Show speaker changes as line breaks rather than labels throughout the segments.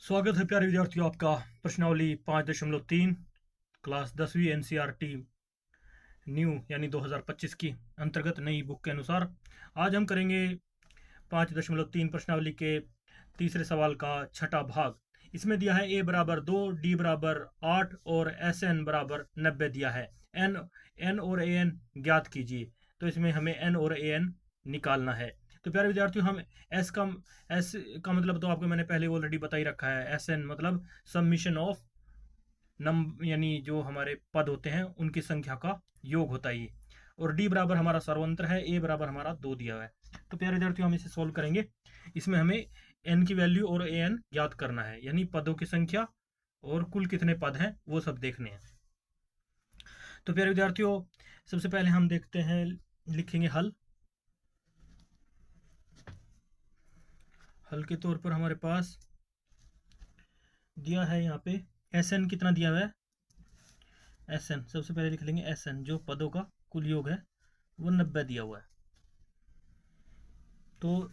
स्वागत है प्यारे विद्यार्थियों आपका प्रश्नावली 5.3 क्लास 10वीं एनसीईआरटी न्यू यानी 2025 की अंतर्गत नई बुक के अनुसार आज हम करेंगे 5.3 प्रश्नावली के तीसरे सवाल का छठा भाग। इसमें दिया है ए बराबर 2, डी बराबर 8 और एस एन बराबर 90 दिया है। एन और ए एन ज्ञात कीजिए। तो इसमें हमें एन और ए एन निकालना है। तो प्यारे विद्यार्थियों हम एस का मतलब तो आपको मैंने पहले ऑलरेडी बता ही रखा है। एस एन मतलब सबमिशन ऑफ यानी जो हमारे पद होते हैं उनकी संख्या का योग होता है ये। और डी बराबर हमारा सर्वंत्र है, ए बराबर हमारा 2 दिया हुआ है। तो प्यारे विद्यार्थियों हम इसे सोल्व करेंगे। इसमें हमें एन की वैल्यू और ए एन ज्ञात करना है, यानी पदों की संख्या और कुल कितने पद हैं वो सब देखने हैं। तो प्यारे विद्यार्थियों सबसे पहले हम देखते हैं, लिखेंगे हल। हल के तौर पर हमारे पास दिया है यहाँ पे एस एन कितना दिया हुआ है। एस एन सबसे पहले लिख लेंगे एस एन, जो पदों का कुल योग है वो 90 दिया हुआ है। तो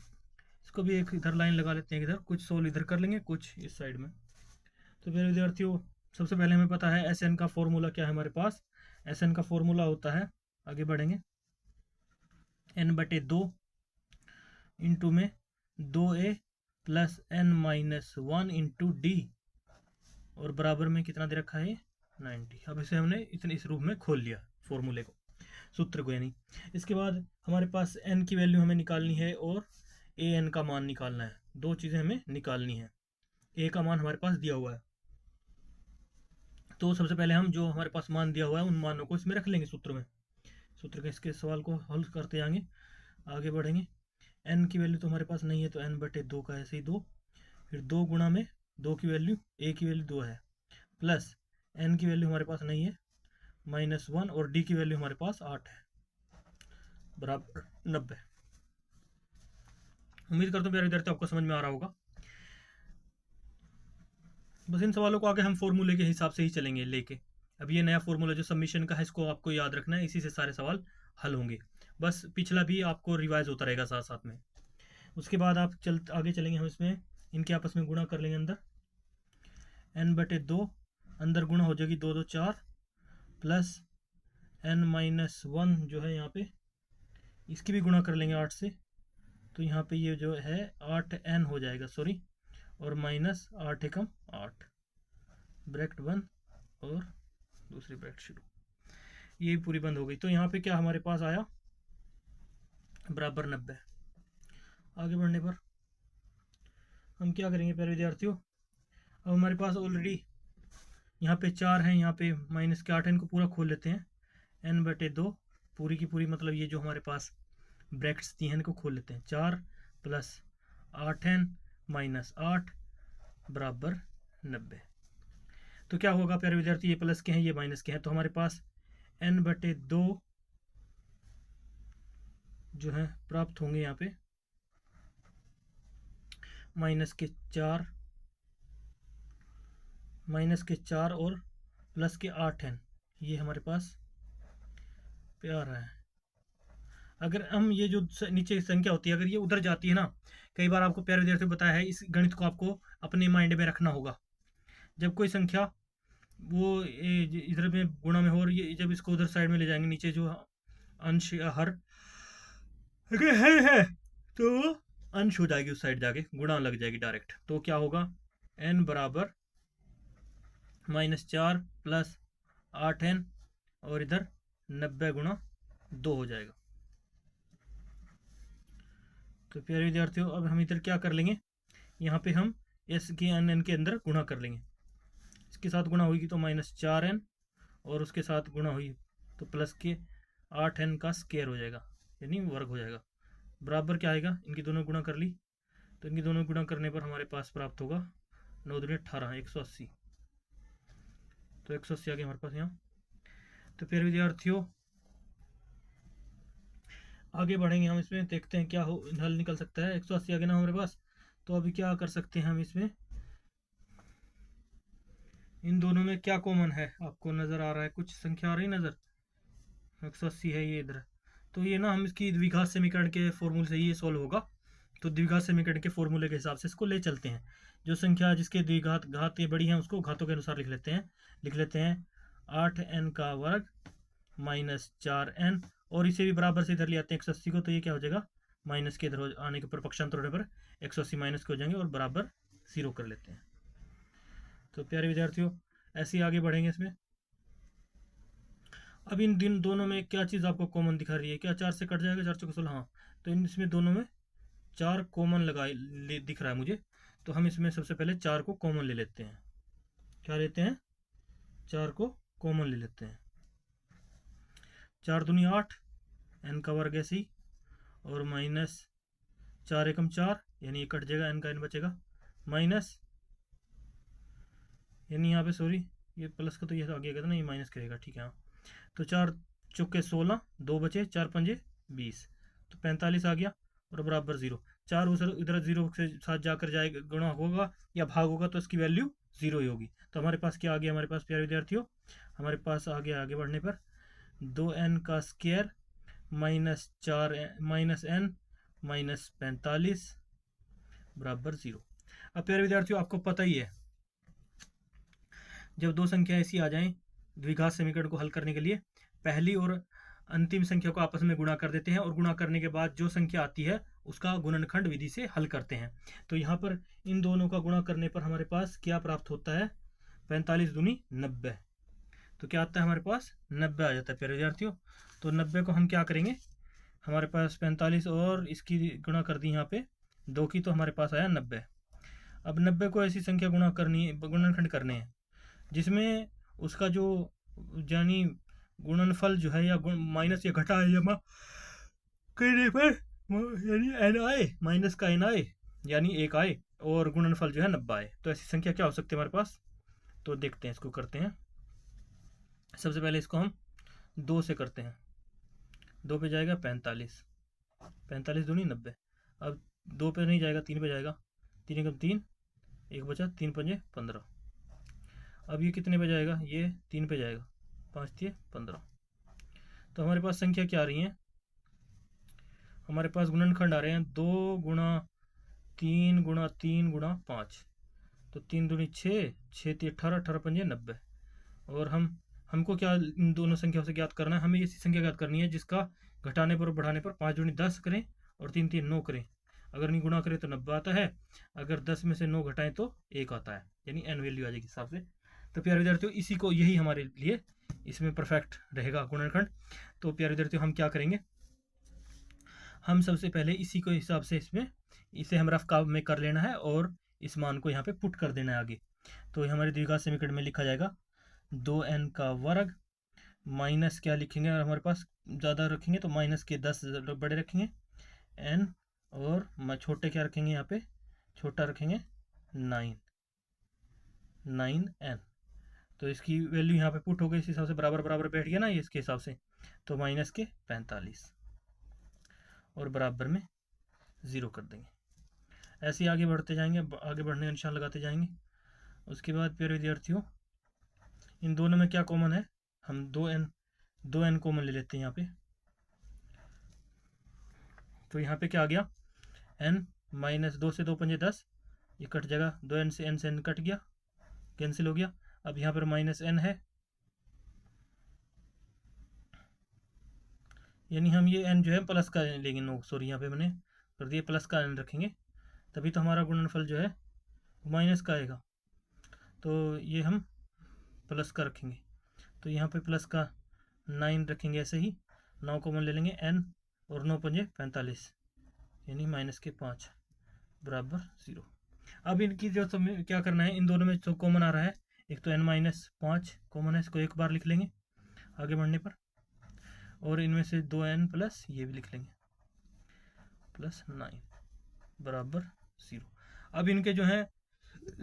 इसको भी एक इधर लाइन लगा लेते हैं, इधर कुछ सोल इधर कर लेंगे, कुछ इस साइड में। तो मेरे विद्यार्थियों सबसे पहले हमें पता है एस एन का फॉर्मूला क्या है हमारे पास। एस एन का फॉर्मूला होता है, आगे बढ़ेंगे, n/2 इंटू में 2a plus n-1 into d, और बराबर में कितना दे रखा है 90। अब इसे हमने इतने इस रूप में खोल लिया फॉर्मूले को, सूत्र को यानी। इसके बाद हमारे पास n की वैल्यू हमें निकालनी है और ए एन का मान निकालना है। दो चीज़ें हमें निकालनी है। ए का मान हमारे पास दिया हुआ है, तो सबसे पहले हम जो हमारे पास मान दिया हुआ है उन मानों को इसमें रख लेंगे सूत्र में। सूत्र के इसके सवाल को हल करते जाएंगे, आगे बढ़ेंगे। n की वैल्यू तो हमारे पास नहीं है, तो n/2 का ऐसे ही 2, फिर 2 गुणा में 2 की वैल्यू, a की वैल्यू 2 है, प्लस n की वैल्यू हमारे पास नहीं है -1, और d की वैल्यू हमारे पास 8 है, बराबर 90। उम्मीद करता हूँ प्यारे विद्यार्थी आपको समझ में आ रहा होगा। बस इन सवालों को आगे हम फॉर्मूले के हिसाब से ही चलेंगे लेके। अब ये नया फॉर्मूला जो सबमिशन का है इसको आपको याद रखना है, इसी से सारे सवाल हल होंगे। बस पिछला भी आपको रिवाइज होता रहेगा साथ साथ में। उसके बाद आप आगे चलेंगे, हम इसमें इनके आपस में गुणा कर लेंगे। अंदर n/2 अंदर गुणा हो जाएगी, 2 2 4, प्लस n-1 जो है यहाँ पे इसकी भी गुणा कर लेंगे 8 से, तो यहाँ पे ये जो है 8n हो जाएगा, सॉरी, और माइनस 8 एकम 8, ब्रैकेट बंद और दूसरी ब्रैकेट शुरू, ये पूरी बंद हो गई। तो यहाँ पे क्या हमारे पास आया, बराबर 90। आगे बढ़ने पर हम क्या करेंगे प्यारे विद्यार्थियों, अब हमारे पास ऑलरेडी यहाँ पे 4 है, यहाँ पे माइनस के 8 है, इनको पूरा खोल लेते हैं। n/2 पूरी की पूरी, मतलब ये जो हमारे पास ब्रैकेट्स दी हैं इनको खोल लेते हैं। 4 प्लस 8n माइनस 8 बराबर 90। तो क्या होगा प्यारे विद्यार्थी, ये प्लस के हैं ये माइनस के हैं, तो हमारे पास n/2 जो है प्राप्त होंगे यहाँ पे माइनस के 4 और प्लस के 8n, ये हमारे पास पे आ रहा है। अगर हम ये जो नीचे संख्या होती है अगर ये उधर जाती है ना, कई बार आपको प्यारे विद्यार्थी बताया है, इस गणित को आपको अपने माइंड में रखना होगा। जब कोई संख्या वो इधर में गुणा में हो, और ये जब इसको उधर साइड में ले जाएंगे, नीचे जो अंश हर अगर है तो अंश हो जाएगी, उस साइड जाके गुणा लग जाएगी डायरेक्ट। तो क्या होगा, n बराबर -4 प्लस 8n, और इधर 90 गुणा 2 हो जाएगा। तो प्यारे विद्यार्थियों अब हम इधर क्या कर लेंगे, यहाँ पे हम s के n के अंदर गुणा कर लेंगे। इसके साथ गुणा होगी तो -4n, और उसके साथ गुणा हुई तो प्लस के 8n का स्क्वायर हो जाएगा, यानी वर्ग हो जाएगा। बराबर क्या आएगा, इनकी दोनों गुणा कर ली, तो इनकी दोनों गुणा करने पर हमारे पास प्राप्त होगा 9 दूनी 18, 180। तो 180 आ गया हमारे पास यहाँ। तो फिर विद्यार्थियों आगे बढ़ेंगे, हम इसमें देखते हैं क्या हो हल निकल सकता है। 180 आ गया ना हमारे पास, तो अभी क्या कर सकते हैं हम इसमें, इन दोनों में क्या कॉमन है आपको नज़र आ रहा है, कुछ संख्या आ रही नज़र, 180 है ये इधर। तो ये ना हम इसकी द्विघात समीकरण के फॉर्मूले से ये सॉल्व होगा, तो द्विघात समीकरण के फॉर्मूले के हिसाब से इसको ले चलते हैं। जो संख्या जिसके द्विघात घात ये बड़ी है उसको घातों के अनुसार लिख लेते हैं 8n का वर्ग माइनस 4n, और इसे भी बराबर से इधर ले आते हैं 180 को, तो ये क्या हो जाएगा माइनस के इधर आने के ऊपर पक्षांतर होने पर 180 माइनस के हो जाएंगे और बराबर 0 कर लेते हैं। तो प्यारे विद्यार्थियों ऐसे ही आगे बढ़ेंगे इसमें। अब इन दिन दोनों में क्या चीज़ आपको कॉमन दिखा रही है? क्या 4 से कट जाएगा? 4 चौके 16, हाँ। तो इसमें दोनों में 4 कॉमन दिख रहा है मुझे, तो हम इसमें सबसे पहले 4 को कॉमन ले लेते हैं। क्या लेते हैं? 4 को कॉमन ले लेते हैं। 4 दूनी 8, n का वर्ग ऐसे ही, और माइनस 4 एकम 4, यानी ये कट जाएगा, n का n बचेगा, माइनस यानी यहाँ पे सॉरी ये प्लस का तो ये आगे गया था ना, ये माइनस करेगा, ठीक है हाँ। तो 4 चौके 16, 2 बचे, 4 पंजे 20, तो 45 आ गया और बराबर 0। 4 इधर 0 के साथ जाकर जाएगा, गुणा होगा या भाग होगा तो इसकी वैल्यू 0 ही होगी। तो हमारे पास क्या आ गया? हमारे पास प्यारे विद्यार्थियों हमारे पास आगे बढ़ने पर 2n का square minus 4 minus n minus 45 बराबर 0। अब प्यारे विद्यार्थियों आपको पता ही है, जब दो संख्या ऐसी आ जाएं द्विघात समीकरण को हल करने के लिए पहली और अंतिम संख्या को आपस में गुणा कर देते हैं, और गुणा करने के बाद जो संख्या आती है उसका गुणनखंड विधि से हल करते हैं। तो यहाँ पर इन दोनों का गुणा करने पर हमारे पास क्या प्राप्त होता है? 45 दूनी 90, तो क्या आता है हमारे पास? 90 आ जाता है प्यारे विद्यार्थियों। तो 90 को हम क्या करेंगे, हमारे पास 45 और इसकी गुणा कर दी यहाँ पे 2 की, तो हमारे पास आया 90। अब 90 को ऐसी संख्या गुणा करनी है, गुणनखंड करने हैं जिसमें उसका जो यानी गुणनफल जो है या माइनस या घटा है या करने पर यानी एन आए, माइनस का एन आए यानी 1 आए, और गुणनफल जो है 90 आए। तो ऐसी संख्या क्या हो सकती है हमारे पास? तो देखते हैं, इसको करते हैं। सबसे पहले इसको हम 2 से करते हैं, 2 पे जाएगा 45, 45 दूनी 90। अब 2 पे नहीं जाएगा, 3 पे जाएगा, 3 एकम 3, 1 बचा, 3 पंजे 15। अब ये कितने पे जाएगा? ये 3 पे जाएगा, 5 3 15। तो हमारे पास संख्या क्या आ रही है? हमारे पास गुणनखंड आ रहे हैं 2 गुणा 3 गुणा 3 गुणा 5, तो 3 दूनी 6, 6 3 18, 18 पंजे 90। और हमको क्या इन दोनों संख्याओं से ज्ञात करना है? हमें ऐसी संख्या ज्ञात करनी है जिसका घटाने पर और बढ़ाने पर 5 दूनी 10 करें और 3 3 9 करें। अगर नहीं गुणा करें तो 90 आता है, अगर 10 में से 9 घटाएं तो 1 आता है, यानी n वैल्यू आ जाएगी हिसाब से। तो प्यारे विद्यार्थियों इसी को यही हमारे लिए इसमें परफेक्ट रहेगा गुणनखंड। तो प्यारे विद्यार्थियों हम क्या करेंगे, हम सबसे पहले इसी को हिसाब से इसे हम रफ काम में कर लेना है और इस मान को यहाँ पे पुट कर देना है आगे। तो हमारे द्विघात समीकरण में लिखा जाएगा 2n का वर्ग माइनस क्या लिखेंगे, अगर हमारे पास ज़्यादा रखेंगे तो माइनस के 10 बड़े रखेंगे n, और छोटे क्या रखेंगे यहाँ पे? छोटा रखेंगे 9n। तो इसकी वैल्यू यहाँ पे पुट हो गई, इस हिसाब से बराबर बराबर बैठ गया ना ये इसके हिसाब से, तो माइनस के 45 और बराबर में 0 कर देंगे। ऐसे ही आगे बढ़ते जाएंगे, आगे बढ़ने का निशान लगाते जाएंगे। उसके बाद प्यारे विद्यार्थियों इन दोनों में क्या कॉमन है? हम 2n कॉमन ले लेते हैं यहाँ पे। तो यहाँ पे क्या आ गया? n माइनस 2 से 2 पंजे 10, ये कट जाएगा, 2n से n कट गया, कैंसिल हो गया। अब यहाँ पर माइनस n है, यानी हम ये n जो है प्लस का लेंगे, नो सॉरी यहाँ पे मैंने कर दिया प्लस का n रखेंगे, तभी तो हमारा गुणनफल जो है माइनस का आएगा। तो ये हम प्लस का रखेंगे, तो यहाँ पे प्लस का 9 रखेंगे, ऐसे ही 9 कॉमन ले लेंगे n, और 9 पंजे 45 यानी माइनस के 5 बराबर 0। अब इनकी जो क्या करना है, इन दोनों में जो कॉमन आ रहा है, एक तो n माइनस 5 कॉमन है, इसको एक बार लिख लेंगे आगे बढ़ने पर, और इनमें से 2n प्लस ये भी लिख लेंगे प्लस 9 बराबर 0। अब इनके जो है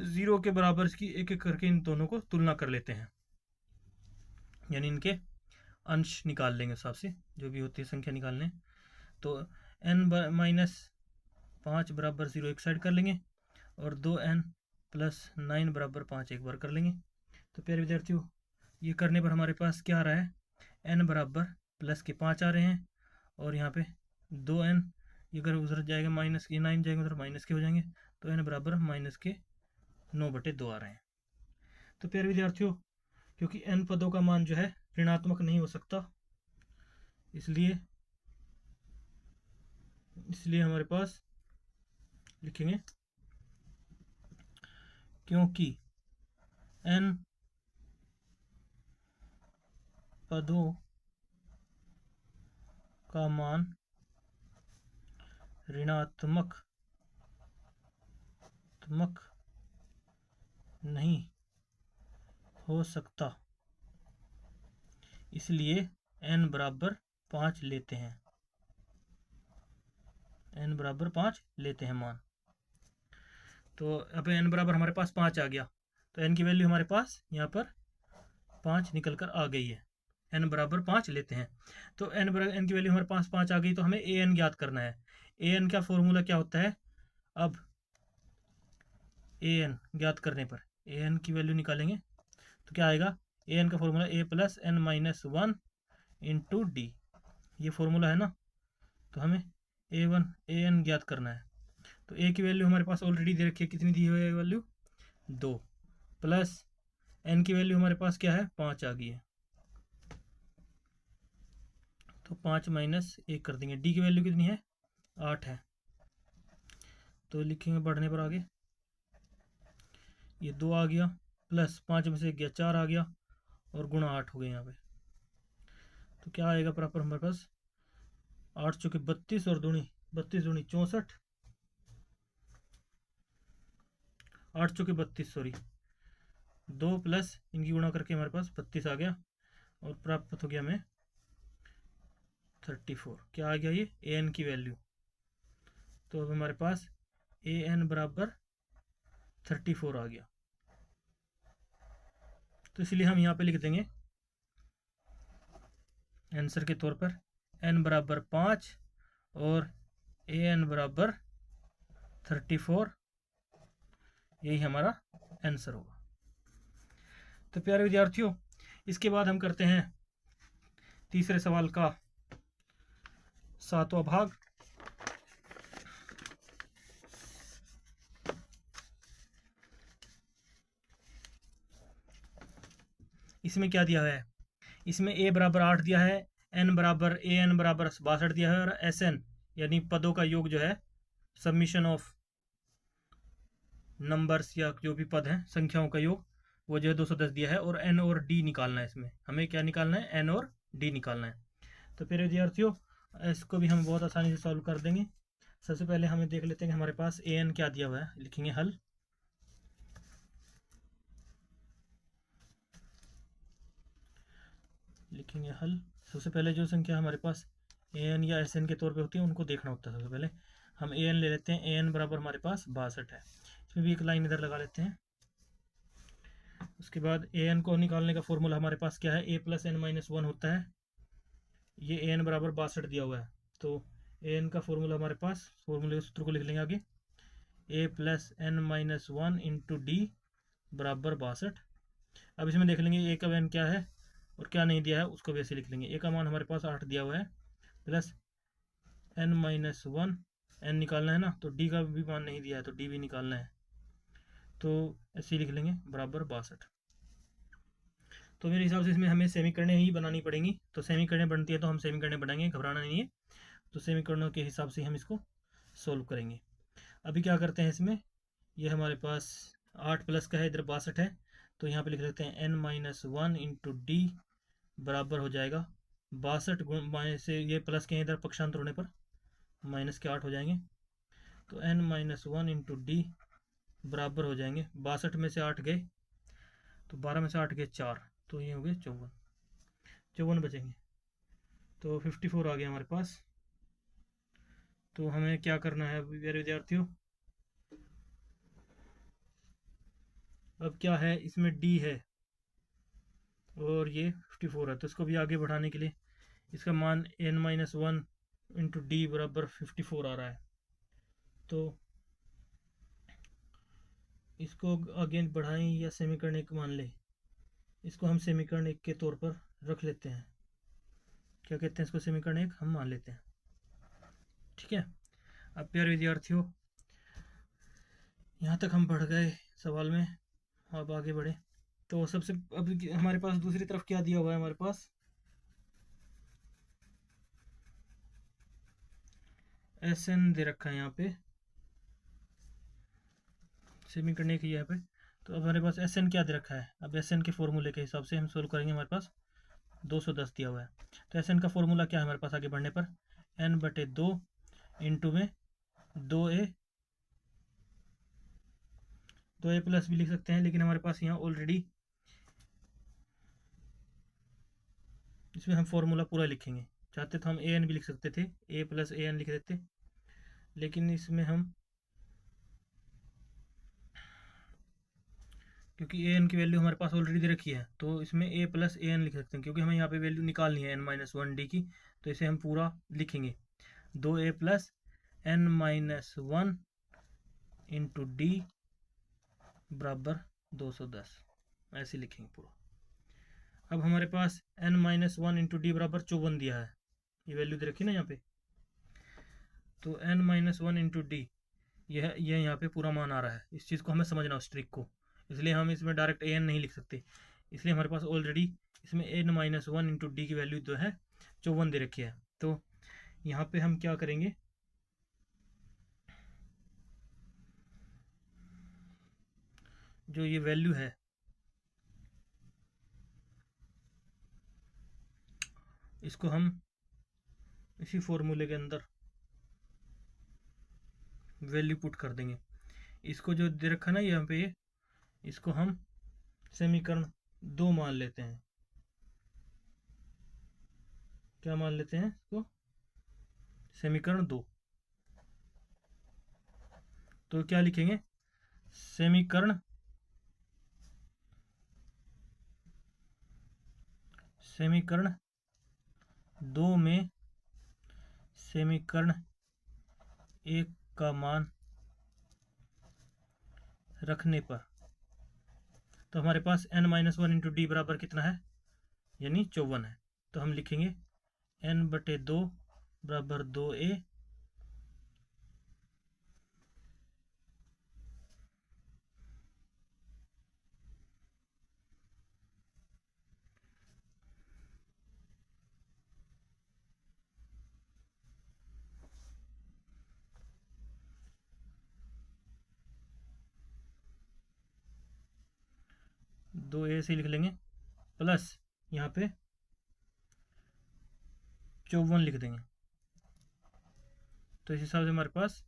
0 के बराबर इसकी एक एक करके इन दोनों को तुलना कर लेते हैं, यानी इनके अंश निकाल लेंगे हिसाब से, जो भी होती है संख्या निकालने। तो n माइनस 5 बराबर 0 एक साइड कर लेंगे, और 2n प्लस 9 बराबर 5 एक बार कर लेंगे। तो प्यारे विद्यार्थियों ये करने पर हमारे पास क्या आ रहा है? n बराबर प्लस के 5 आ रहे हैं, और यहाँ पे 2n अगर उधर जाएगा माइनस के 9 जाएगा उधर माइनस के हो जाएंगे, तो n बराबर माइनस के 9/2 आ रहे हैं। तो प्यारे विद्यार्थियों, क्योंकि n पदों का मान जो है ऋणात्मक नहीं हो सकता, इसलिए हमारे पास लिखेंगे क्योंकि n पदों का मान ऋणात्मक नहीं हो सकता, इसलिए n बराबर 5 लेते हैं। n बराबर 5 लेते हैं मान। तो अब n बराबर हमारे पास 5 आ गया, तो n की वैल्यू हमारे पास यहाँ पर 5 निकल कर आ गई है। n बराबर 5 लेते हैं, तो n की वैल्यू हमारे पास 5 आ गई, तो हमें an ज्ञात करना है। an का फॉर्मूला क्या होता है? अब an ज्ञात करने पर an की वैल्यू निकालेंगे तो क्या आएगा? an का formula a plus n minus 1 into d, ये फॉर्मूला है ना। तो हमें an ज्ञात करना है। तो a की वैल्यू हमारे पास ऑलरेडी दे रखी है, कितनी दी हुई है वैल्यू? 2 प्लस n की वैल्यू हमारे पास क्या है? 5 आ गई है, तो 5 माइनस 1 कर देंगे। डी की वैल्यू कितनी है? 8 है, तो लिखेंगे बढ़ने पर आगे ये 2 आ गया, प्लस 5 में से 1 गया 4 आ गया, और गुणा 8 हो गए यहाँ पे। तो क्या आएगा बराबर हमारे पास? 8 चौके 32 और दूनी 32 दूनी 64, 8 चौके 32 सॉरी 2 प्लस इनकी गुणा करके हमारे पास 32 आ गया, और प्राप्त हो गया हमें 34। क्या आ गया? ये an की वैल्यू। तो अब हमारे पास an बराबर 34 आ गया। तो इसलिए हम यहाँ पे लिख देंगे आंसर के तौर पर n बराबर 5 और an बराबर 34, यही हमारा आंसर होगा। तो प्यारे विद्यार्थियों, इसके बाद हम करते हैं तीसरे सवाल का 7वां भाग। इसमें क्या दिया है? इसमें a बराबर 8 दिया है, n बराबर 62 दिया है, और sn यानी पदों का योग जो है, सबमिशन ऑफ नंबर्स या जो भी पद हैं, संख्याओं का योग, वो जो है 210 दिया है, और n और d निकालना है। इसमें हमें क्या निकालना है? n और d निकालना है। तो फिर विद्यार्थियों, इसको भी हम बहुत आसानी से सॉल्व कर देंगे। सबसे पहले हमें देख लेते हैं कि हमारे पास an क्या दिया हुआ है। लिखेंगे हल। लिखेंगे हल। सबसे पहले जो संख्या हमारे पास an या sn के तौर पे होती है, उनको देखना होता है। सबसे पहले हम an ले लेते हैं। an बराबर हमारे पास 62 है। इसमें भी एक लाइन इधर लगा लेते हैं। उसके बाद an को निकालने का फॉर्मूला हमारे पास क्या है? a प्लस n माइनस 1 होता है। ये an बराबर 62 दिया हुआ है, तो an का फॉर्मूला हमारे पास, फॉर्मूले सूत्र को लिख लेंगे आगे, a plus n minus 1 into d बराबर 62। अब इसमें देख लेंगे a का वैन क्या है और क्या नहीं दिया है, उसको वैसे लिख लेंगे। a का मान हमारे पास 8 दिया हुआ है, प्लस n माइनस 1, n निकालना है ना, तो d का भी मान नहीं दिया है, तो d भी निकालना है, तो ऐसे लिख लेंगे बराबर 62। तो मेरे हिसाब से इसमें हमें समीकरणें ही बनानी पड़ेंगी। तो समीकरणें बनती है तो हम समीकरणें बनाएंगे, घबराना नहीं है। तो समीकरणों के हिसाब से हम इसको सोल्व करेंगे। अभी क्या करते हैं, इसमें ये हमारे पास 8 प्लस का है, इधर 62 है, तो यहाँ पे लिख लेते हैं n माइनस 1 इंटू डी बराबर हो जाएगा 62 गुण माइनस से ये प्लस के इधर पक्षांतर होने पर माइनस के 8 हो जाएंगे, तो n माइनस 1 इंटू डी बराबर हो जाएंगे 62 में से 8 गए तो 12 में से 8 गए 4, तो ये हो गए 54 बचेंगे, तो 54 आ गया हमारे पास। तो हमें क्या करना है मेरे विद्यार्थियों? अब क्या है, इसमें d है और ये 54 है, तो इसको भी आगे बढ़ाने के लिए इसका मान n माइनस 1 इंटू डी बराबर 54 आ रहा है, तो इसको आगे बढ़ाएं या समीकरण 1 मान ले, इसको हम समीकरण 1 के तौर पर रख लेते हैं। क्या कहते हैं इसको? समीकरण 1 हम मान लेते हैं, ठीक है। अब प्यारे विद्यार्थियों, यहाँ तक हम बढ़ गए सवाल में, अब आगे बढ़े। तो सबसे अब हमारे पास दूसरी तरफ क्या दिया हुआ है, हमारे पास एस एन दे रखा है यहाँ पे, सेमी करने की यहाँ पे। तो अब हमारे पास एस एन क्या दे रखा है, अब एस एन के फॉर्मूले के हिसाब से हम सोल्व करेंगे। हमारे पास 210 दिया हुआ है, तो एस एन का फॉर्मूला क्या है हमारे पास आगे बढ़ने पर, एन बटे 2 इंटू में 2a प्लस भी लिख सकते हैं, लेकिन हमारे पास यहाँ ऑलरेडी इसमें हम फॉर्मूला पूरा लिखेंगे। चाहते तो हम ए एन भी लिख सकते थे, ए प्लस ए एन लिख देते, लेकिन इसमें हम क्योंकि ए एन की वैल्यू हमारे पास ऑलरेडी दे रखी है, तो इसमें ए प्लस ए एन लिख सकते हैं, क्योंकि हमें यहाँ पे वैल्यू निकालनी है n-1 डी की। तो इसे हम पूरा लिखेंगे, 2a plus n-1 into d बराबर 210, ऐसे लिखेंगे पूरा। अब हमारे पास n-1 इंटू डी बराबर 54 दिया है, ये वैल्यू दे रखी ना यहाँ पे। तो n-1 इंटू डी, यह यहाँ पे पूरा मान आ रहा है। इस चीज़ को हमें समझना उस ट्रिक को, इसलिए हम इसमें डायरेक्ट ए एन नहीं लिख सकते। इसलिए हमारे पास ऑलरेडी इसमें n-1 इंटू डी की वैल्यू जो है 54 दे रखी है। तो यहाँ पे हम क्या करेंगे, जो ये वैल्यू है इसको हम इसी फॉर्मूले के अंदर वैल्यू पुट कर देंगे। इसको जो दे रखा ना यहाँ पे, इसको हम समीकरण 2 मान लेते हैं। क्या मान लेते हैं इसको, समीकरण 2। तो क्या लिखेंगे, समीकरण समीकरण 2 में समीकरण 1 का मान रखने पर, तो हमारे पास n-1 इंटू डी बराबर कितना है, यानी 54 है। तो हम लिखेंगे n बटे 2 बराबर 2a से लिख लेंगे, प्लस यहाँ पे 54 लिख देंगे। तो इस हिसाब से हमारे पास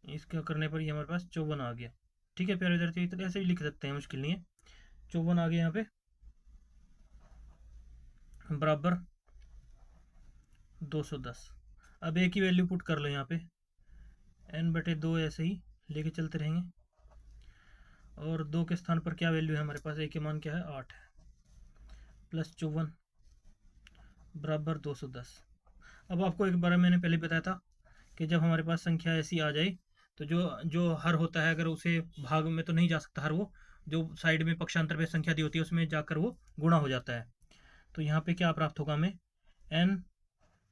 इसका करने पर ये हमारे पास 54 आ गया। ठीक है प्यारे विद्यार्थी, तो ऐसे भी लिख सकते हैं, मुश्किल नहीं है। 54 आ गया यहाँ पे बराबर 210। अब ए की वैल्यू पुट कर लो यहाँ पे, n बटे 2 ऐसे ही लेके चलते रहेंगे। और 2 के स्थान पर क्या वैल्यू है हमारे पास, ए के मान क्या है 8 है, प्लस 54 बराबर 210। अब आपको एक बार मैंने पहले बताया था कि जब हमारे पास संख्या ऐसी आ जाए तो जो जो हर होता है, अगर उसे भाग में तो नहीं जा सकता हर, वो जो साइड में पक्षांतर पे संख्या दी होती है उसमें जाकर वो गुणा हो जाता है। तो यहाँ पे क्या प्राप्त होगा हमें, n,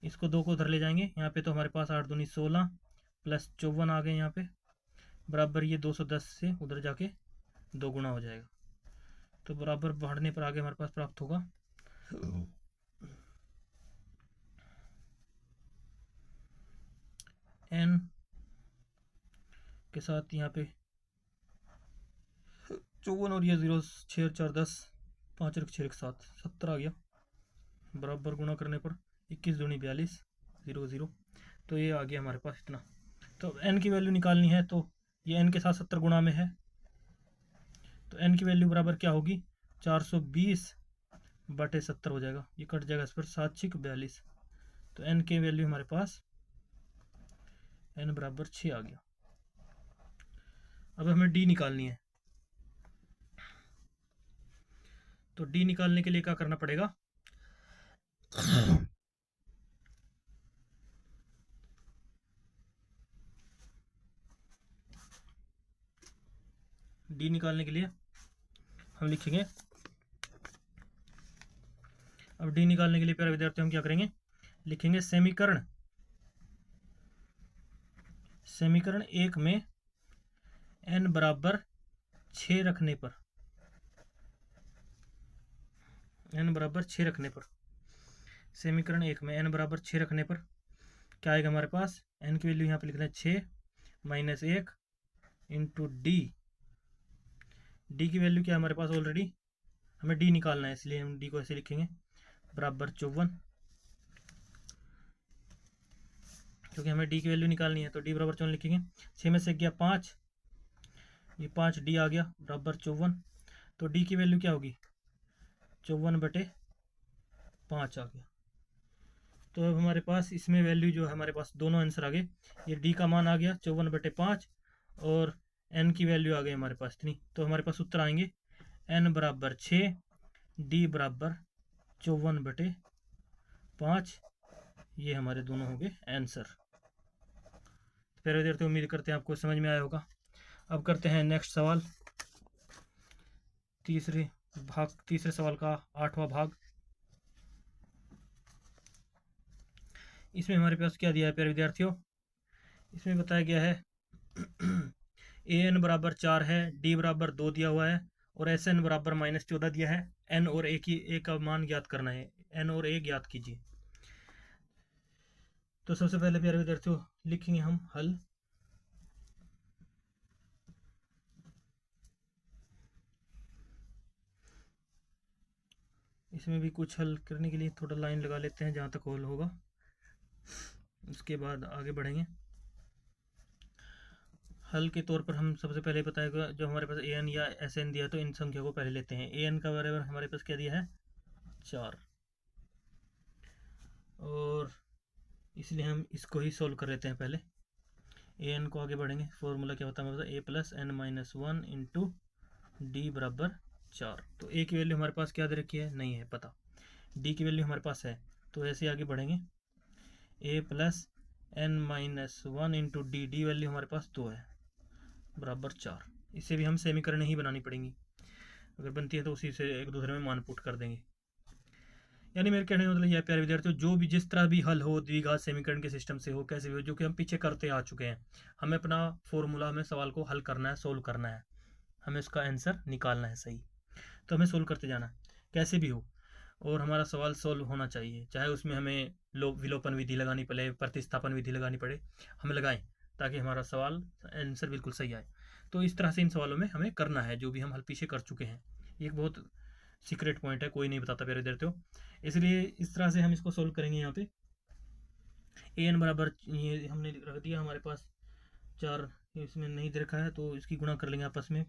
इसको 2 को उधर ले जाएंगे, यहाँ पे तो हमारे पास 8 दूनी 16 प्लस 54 आ गए यहाँ पे बराबर ये 210 से उधर जाके 2 गुना हो जाएगा। तो बराबर बढ़ने पर आगे हमारे पास प्राप्त होगा n के साथ यहाँ पे 54 और ये 0 6 4 10 5 और 6 7 70 आ गया, बराबर गुणा करने पर 21 दूनी 42 0 0। तो ये आ गया हमारे पास इतना। तो n की वैल्यू निकालनी है, तो ये n के साथ 70 गुणा में है, तो n की वैल्यू बराबर क्या होगी, 420 बटे 70 हो जाएगा, ये कट जाएगा इस पर, 7 6 42। तो n की वैल्यू हमारे पास n बराबर 6 आ गया। अब हमें d निकालनी है, तो d निकालने के लिए क्या करना पड़ेगा, d निकालने के लिए हम लिखेंगे, अब d निकालने के लिए प्यारे विद्यार्थी हम क्या करेंगे, लिखेंगे समीकरण 1 में n बराबर 6 रखने पर, n बराबर 6 रखने पर, समीकरण 1 में n बराबर 6 रखने पर क्या आएगा हमारे पास? n की वैल्यू यहाँ पे लिखना है 6 माइनस 1 इंटू डी। डी की वैल्यू क्या है हमारे पास? ऑलरेडी हमें डी निकालना है, इसलिए हम डी को ऐसे लिखेंगे बराबर 54, क्योंकि हमें डी की वैल्यू निकालनी है तो डी बराबर 54 लिखेंगे। 6 में से गया 5, ये 5 डी आ गया बराबर 54। तो डी की वैल्यू क्या होगी? 54/5 आ गया। तो अब हमारे पास इसमें वैल्यू जो है, हमारे पास दोनों आंसर आ गए। ये डी का मान आ गया 54/5 और एन की वैल्यू आ गई हमारे पास इतनी। तो हमारे पास उत्तर आएंगे एन बराबर 6, डी बराबर 54/5। ये हमारे दोनों हो गए आंसर। प्यारे विद्यार्थी, उम्मीद करते हैं आपको समझ में आया होगा। अब करते हैं नेक्स्ट सवाल, तीसरे सवाल का 8वां भाग। इसमें हमारे पास क्या दिया है प्यारे विद्यार्थियों? इसमें बताया गया है ए एन बराबर 4 है, डी बराबर 2 दिया हुआ है और एस एन बराबर -14 दिया है। एन और ए का मान ज्ञात करना है, एन और ए ज्ञात कीजिए। तो सबसे पहले प्यारे विद्यार्थियों लिखेंगे हम हल। इसमें भी कुछ हल करने के लिए थोड़ा लाइन लगा लेते हैं जहाँ तक हल होगा, उसके बाद आगे बढ़ेंगे। हल के तौर पर हम सबसे पहले बताएगा, जो हमारे पास ए एन या एस एन दिया है तो इन संख्या को पहले लेते हैं। ए एन का बराबर हमारे पास क्या दिया है? 4, और इसलिए हम इसको ही सोल्व कर लेते हैं पहले। ए एन को आगे बढ़ेंगे। फॉर्मूला क्या होता है हमारे पास? A plus n minus 1 into d बराबर 4। तो ए की वैल्यू हमारे पास क्या दे रखी है? नहीं है पता। डी की वैल्यू हमारे पास है, तो ऐसे आगे बढ़ेंगे। A plus n minus 1 into d, d value हमारे पास 2 है बराबर 4। इसे भी हम समीकरण ही बनानी पड़ेंगी, अगर बनती है तो उसी से एक दूसरे में मान पुट कर देंगे। यानी मेरे कहने का मतलब यह प्यारे विद्यार्थियों, जो भी जिस तरह भी हल हो द्विघात समीकरण के सिस्टम से हो, कैसे भी हो, जो कि हम पीछे करते आ चुके हैं, हमें अपना फॉर्मूला, हमें सवाल को हल करना है, सोल्व करना है, हमें उसका आंसर निकालना है सही। तो हमें सोल्व करते जाना है कैसे भी हो, और हमारा सवाल सोल्व होना चाहिए। चाहे उसमें हमें विलोपन विधि लगानी पड़े, प्रतिस्थापन विधि लगानी पड़े, हम लगाएं ताकि हमारा सवाल आंसर बिल्कुल सही आए। तो इस तरह से इन सवालों में हमें करना है जो भी हम हल पीछे कर चुके हैं। ये एक बहुत सीक्रेट पॉइंट है, कोई नहीं बताता प्यारे विद्यार्थियों, इसलिए इस तरह से हम इसको सोल्व करेंगे। यहाँ पे ए एन बराबर ये हमने रख दिया हमारे पास 4, इसमें नहीं दे रखा है तो इसकी गुणा कर लेंगे आपस में।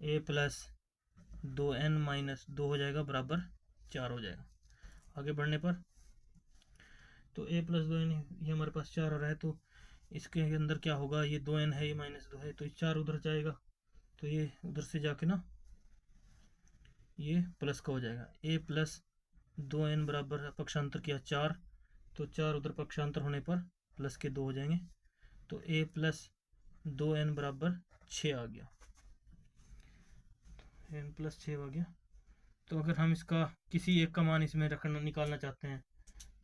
ए प्लस 2n माइनस 2 हो जाएगा बराबर 4 हो जाएगा। आगे बढ़ने पर तो a प्लस 2n ये हमारे पास 4 आ रहा है, तो इसके अंदर क्या होगा? ये 2n है, ये -2 है, तो 4 उधर जाएगा, तो ये उधर से जाके ना ये प्लस का हो जाएगा। a प्लस 2n बराबर पक्षांतर किया 4, तो 4 उधर पक्षांतर होने पर प्लस के 2 हो जाएंगे, तो a प्लस 2n बराबर 6 आ गया, n प्लस 6 आ गया। तो अगर हम इसका किसी एक का मान इसमें रखना निकालना चाहते हैं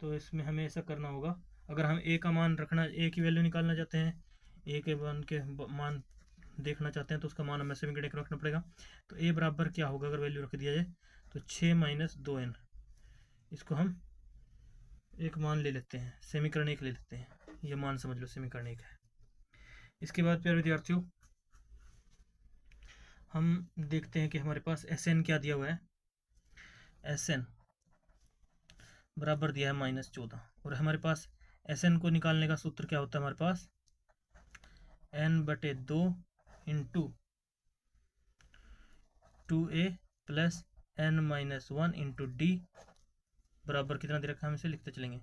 तो इसमें हमें ऐसा करना होगा। अगर हम ए का मान रखना, ए की वैल्यू निकालना चाहते हैं, ए के मान देखना चाहते हैं, तो उसका मान हमें समीकरण रखना पड़ेगा। तो ए बराबर क्या होगा अगर वैल्यू रख दिया जाए? तो 6 माइनस 2n, इसको हम एक मान ले लेते हैं, समीकरण 1 ले लेते हैं, ये मान समझ लो समीकरण 1 है। इसके बाद प्यारे विद्यार्थियों हम देखते हैं कि हमारे पास एस एन क्या दिया हुआ है। एस एन बराबर दिया है -14, और हमारे पास एस एन को निकालने का सूत्र क्या होता है हमारे पास? n/2 into 2a plus n minus 1 into d बराबर कितना दे रखा है? हम इसे लिखते चलेंगे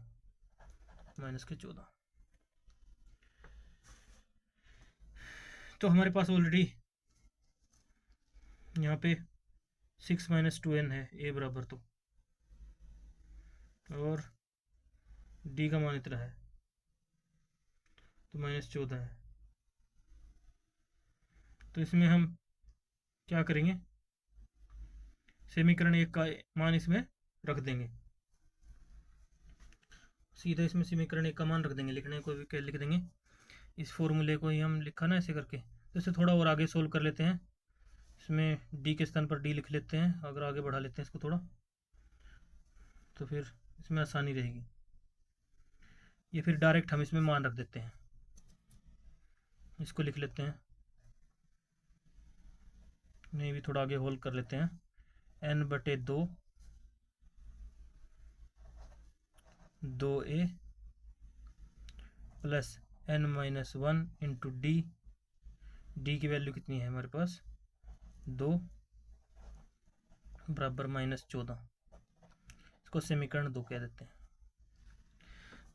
-14। तो हमारे पास ऑलरेडी यहाँ पे 6 माइनस 2n है a बराबर, तो और d का मान इतना है तो -14 है। तो इसमें हम क्या करेंगे? समीकरण 1 का मान इसमें रख देंगे, सीधा इसमें समीकरण 1 का मान रख देंगे, लिखने को भी लिख देंगे। इस फॉर्मूले को ही हम लिखा ना ऐसे करके, तो इसे थोड़ा और आगे सोल्व कर लेते हैं। इसमें डी के स्थान पर डी लिख लेते हैं, अगर आगे बढ़ा लेते हैं इसको थोड़ा, तो फिर इसमें आसानी रहेगी। ये फिर डायरेक्ट हम इसमें मान रख देते हैं, इसको लिख लेते हैं, नहीं भी थोड़ा आगे होल्ड कर लेते हैं। n/2 2a plus n-1 into d. D की वैल्यू कितनी है हमारे पास 2 बराबर -14। इसको समीकरण 2 कह देते हैं।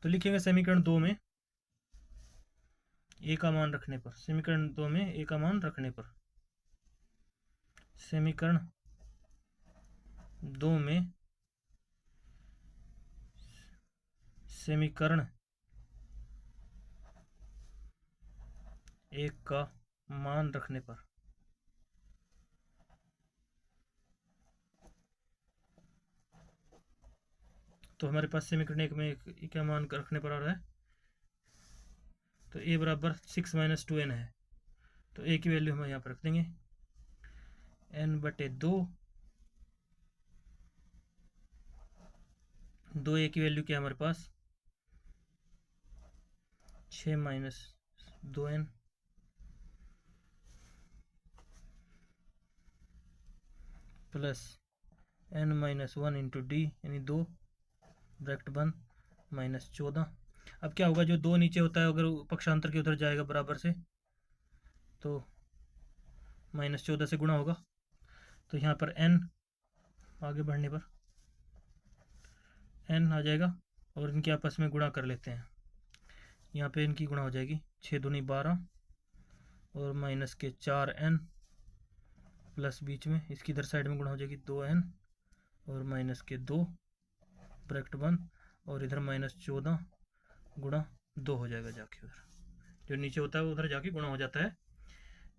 तो लिखेंगे समीकरण 2 में ए का मान रखने पर, समीकरण 2 में ए का मान रखने पर, समीकरण 2 में समीकरण 1 का मान रखने पर, तो हमारे पास समीकरण 1 में क्या मान रखने पर आ रहा है, तो a बराबर 6 - 2n है। तो a की वैल्यू हम यहाँ पर रख देंगे n/2। 2a की वैल्यू क्या है हमारे पास 6 - 2n plus n-1 into D, यानी 2 ब्रैकेट बंद -14। अब क्या होगा, जो 2 नीचे होता है अगर पक्षांतर के उधर जाएगा बराबर से, तो -14 से गुणा होगा। तो यहाँ पर n आगे बढ़ने पर n आ जाएगा और इनके आपस में गुणा कर लेते हैं। यहाँ पे इनकी गुणा हो जाएगी 6 दूनी 12 और -4n प्लस बीच में इसकी इधर साइड में गुणा हो जाएगी 2n और -2 ब्रैकेट बंद और इधर -14 गुणा 2 हो जाएगा, जाके उधर जो नीचे होता है वो उधर जाके गुणा हो जाता है।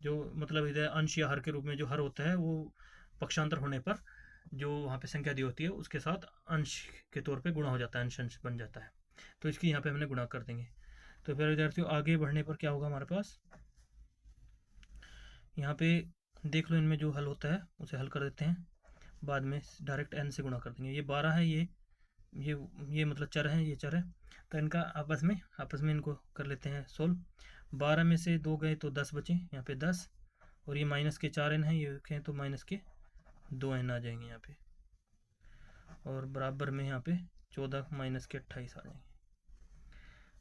जो मतलब इधर अंश या हर के रूप में जो हर होता है वो पक्षांतर होने पर जो वहाँ पे संख्या दी होती है उसके साथ अंश के तौर पे गुणा हो जाता है, अंश अंश बन जाता है। तो इसकी यहाँ पे हमने गुणा कर देंगे। तो फिर विद्यार्थियों आगे बढ़ने पर क्या होगा हमारे पास, यहाँ पे देख लो इनमें जो हल होता है उसे हल कर देते हैं, बाद में डायरेक्ट n से गुणा कर देंगे। ये 12 है, ये मतलब चर है, ये चर है, तो इनका आपस में इनको कर लेते हैं सोल्व। 12 में से 2 गए तो 10 बचे, यहाँ पे 10 और ये -4n है, ये कहें तो -2n आ जाएंगे यहाँ पे, और बराबर में यहाँ पे 14 -28 आ जाएंगे।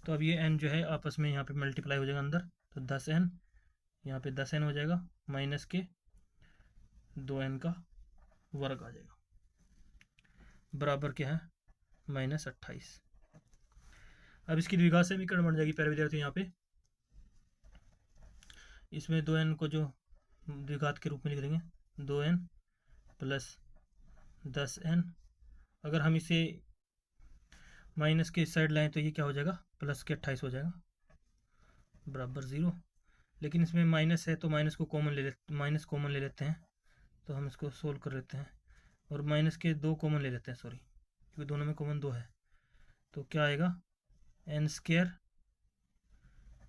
तो अब ये n जो है आपस में यहाँ पे मल्टीप्लाई हो जाएगा अंदर, तो 10n यहाँ पे 10n हो जाएगा -2n का वर्ग आ जाएगा, बराबर क्या है -28। अब इसकी द्विघात समीकरण बन जाएगी प्यारे विद्यार्थी। यहाँ पे इसमें 2n को जो द्विघात के रूप में लिख देंगे 2n प्लस 10n। अगर हम इसे माइनस के साइड लाएं तो ये क्या हो जाएगा प्लस के 28 हो जाएगा, बराबर 0। लेकिन इसमें माइनस है तो माइनस कॉमन ले लेते हैं, तो हम इसको सोल्व कर लेते हैं और माइनस के 2 कॉमन ले लेते हैं, सॉरी, क्योंकि दोनों में कॉमन 2 है। तो क्या आएगा n²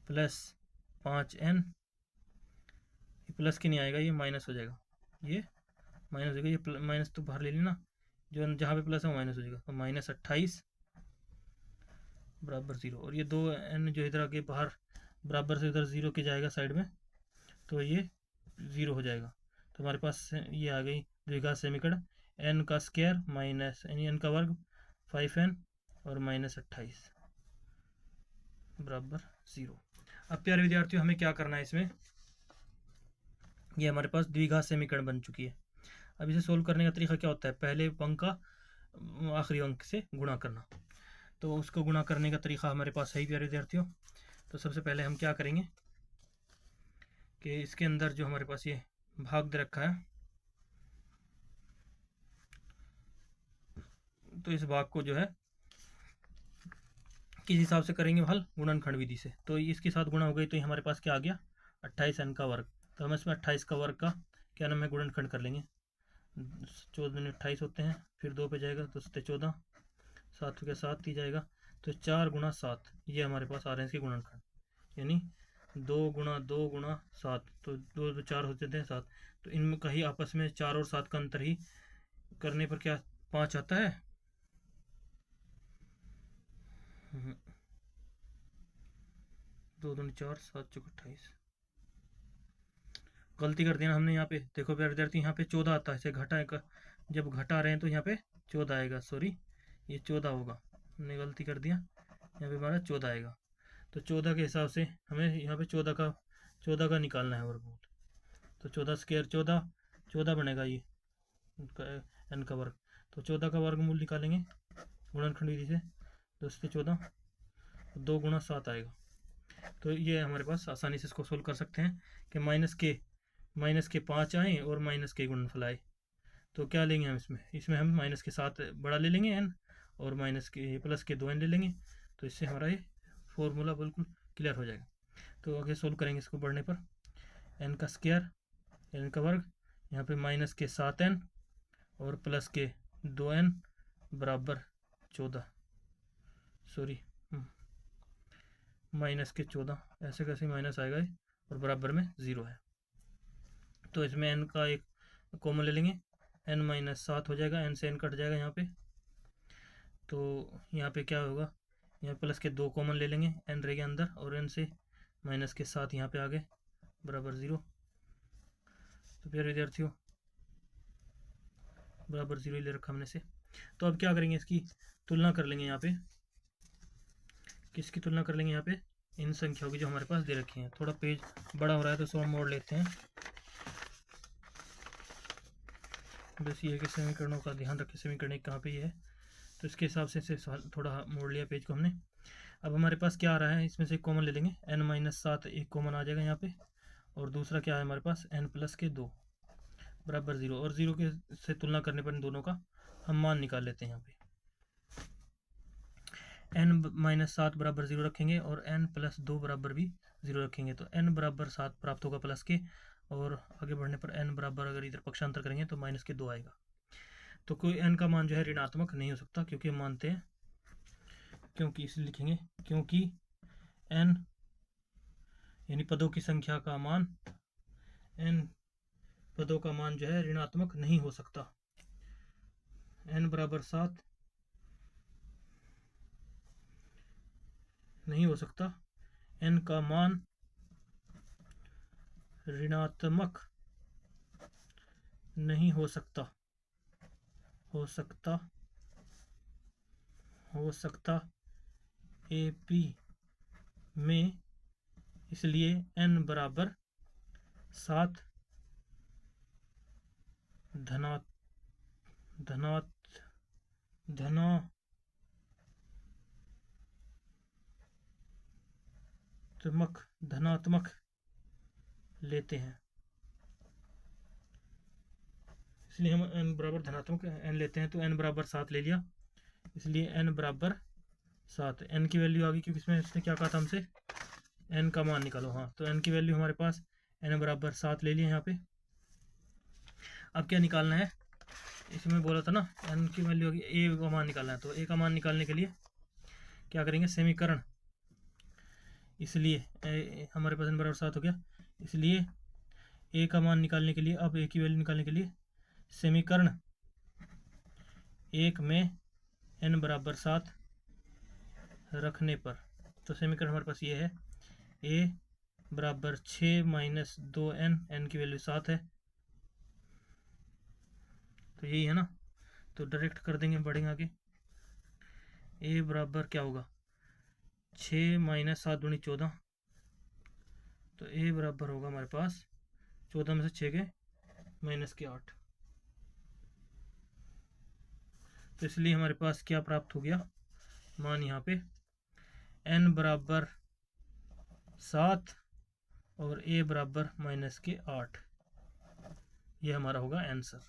प्लस 5n, प्लस के नहीं आएगा, ये माइनस हो जाएगा, ये माइनस हो जाएगा, ये माइनस तो बाहर ले लेना, जो जहाँ पे प्लस है वो माइनस हो जाएगा, तो -28 बराबर 0। और ये 2n जो इधर आगे बाहर बराबर से इधर 0 के जाएगा साइड में, तो ये 0 हो जाएगा। तो हमारे पास ये आ गई द्विघात समीकरण n का स्क्वायर माइनस n का वर्ग 5n और -28 बराबर 0। अब प्यारे विद्यार्थियों हमें क्या करना है, इसमें ये हमारे पास द्विघात समीकरण बन चुकी है। अब इसे सोल्व करने का तरीका क्या होता है, पहले अंक का आखिरी अंक से गुणा करना। तो उसको गुणा करने का तरीका हमारे पास है ही प्यारे विद्यार्थियों। तो सबसे पहले हम क्या करेंगे कि इसके अंदर जो हमारे पास ये भाग दे रखा है, तो इस भाग को जो है किस हिसाब से करेंगे हल, गुणनखंड विधि से। तो इसके साथ गुणा हो गई तो ये हमारे पास क्या आ गया 28n का वर्ग। तो हम इसमें 28 का वर्ग का क्या नाम है गुणनखंड कर लेंगे। 14 28 होते हैं, फिर 2 पे जाएगा तो 14, 7 के 7 ही जाएगा, तो 4 × 7 ये हमारे पास आ रहे हैं इसके गुणनखंड, यानी 2 × 2 × 7, तो 2 2 4 होते थे 7। तो इनमें कहीं आपस में 4 और 7 का अंतर ही करने पर क्या 5 आता है? 2 2 4 7 चौक 28। गलती कर दिया ना हमने यहाँ पे। देखो प्यारे विद्यार्थी, यहाँ पे 14 आता है, इसे घटा एक, जब घटा रहे हैं तो यहाँ पे 14 आएगा। सॉरी, ये 14 होगा, हमने गलती कर दिया। यहाँ पे हमारा 14 आएगा। तो 14 के हिसाब से हमें यहाँ पे 14 का निकालना है वर्गमूल। तो 14 स्क्वायर 14, 14 बनेगा ये एन का वर्ग। तो 14 का वर्गमूल निकालेंगे गुणनखंड विधि से। 10 से 14, 2 × 7 आएगा। तो ये हमारे पास आसानी से इसको सोल्व कर सकते हैं कि माइनस के 5 आए और माइनस के गुणनफल आए। तो क्या लेंगे हम इसमें हम माइनस के 7 बड़ा ले लेंगे एन, और माइनस के प्लस के 2 एन ले लेंगे। तो इससे हमारा ये फॉर्मूला बिल्कुल क्लियर हो जाएगा। तो आगे सोल्व करेंगे इसको बढ़ने पर। एन का स्क्वायर, एन का वर्ग, यहाँ पे माइनस के 7 एन और प्लस के 2 एन बराबर 14। सॉरी, माइनस के 14, ऐसे कैसे माइनस आएगा ये, और बराबर में 0 है। तो इसमें एन का एक कॉमन ले लेंगे, एन माइनस 7 हो जाएगा, एन से एन कट जाएगा यहाँ पे। तो यहाँ पे क्या होगा, यहाँ प्लस के 2 कॉमन ले लेंगे, एन रहेगा अंदर, और एन से माइनस के 7 यहाँ पे आ गए बराबर 0। तो प्यारे विद्यार्थियों, बराबर 0 ले रखा हमने से। तो अब क्या करेंगे, इसकी तुलना कर लेंगे यहाँ पे। किसकी तुलना कर लेंगे यहाँ पे? इन संख्याओं की जो हमारे पास दे रखी हैं। थोड़ा पेज बड़ा हो रहा है तो इसको हम मोड़ लेते हैं। बस ये है कि समीकरणों का ध्यान रखें, समीकरण कहाँ पे ये है, तो इसके हिसाब से थोड़ा मोड़ लिया पेज को हमने। अब हमारे पास क्या आ रहा है, इसमें से कॉमन ले लेंगे, एन माइनस 7 एक कॉमन आ जाएगा यहाँ पे, और दूसरा क्या है हमारे पास, एन प्लस के 2 बराबर 0। और 0 के से तुलना करने पर इन दोनों का हम मान निकाल लेते हैं। यहाँ पे एन माइनस 7 बराबर 0 रखेंगे और एन प्लस 2 बराबर भी 0 रखेंगे। तो एन बराबर 7 प्राप्त होगा प्लस के, और आगे बढ़ने पर एन बराबर अगर इधर पक्षांतर करेंगे तो माइनस के 2 आएगा। तो कोई एन का मान जो है ऋणात्मक नहीं हो सकता, क्योंकि हम मानते हैं, क्योंकि इसलिए लिखेंगे क्योंकि एन यानी पदों की संख्या का मान, एन पदों का मान जो है ऋणात्मक नहीं हो सकता। एन बराबर 7 नहीं हो सकता, एन का मान ऋणात्मक नहीं हो सकता, हो सकता एपी में, इसलिए एन बराबर 7 धनात्मक लेते हैं। इसलिए हम एन बराबर धनात्मक एन लेते हैं। तो एन बराबर 7 ले लिया, इसलिए एन बराबर 7। एन की वैल्यू आ गई, क्योंकि इसमें इसने क्या कहा था हमसे, एन का मान निकालो। हाँ, तो एन की वैल्यू हमारे पास एन बराबर 7 ले लिया यहाँ पे। अब क्या निकालना है, इसमें बोला था ना एन की वैल्यू होगी, ए का मान निकालना है। तो ए का मान निकालने के लिए क्या करेंगे, समीकरण, इसलिए हमारे पास एन बराबर 7 हो गया, इसलिए ए का मान निकालने के लिए, अब ए की वैल्यू निकालने के लिए समीकरण 1 में एन बराबर 7 रखने पर, तो समीकरण हमारे पास ये है, ए बराबर 6 माइनस 2 एन, एन की वैल्यू 7 है, तो यही है ना। तो डायरेक्ट कर देंगे, बढ़ेंगे आगे। ए बराबर क्या होगा, 6 माइनस 7 दूनी 14, तो ए बराबर होगा हमारे पास 14 में से 6 के माइनस के 8। तो इसलिए हमारे पास क्या प्राप्त हो गया, मान यहाँ पे एन बराबर 7 और ए बराबर माइनस के 8, ये हमारा होगा आंसर।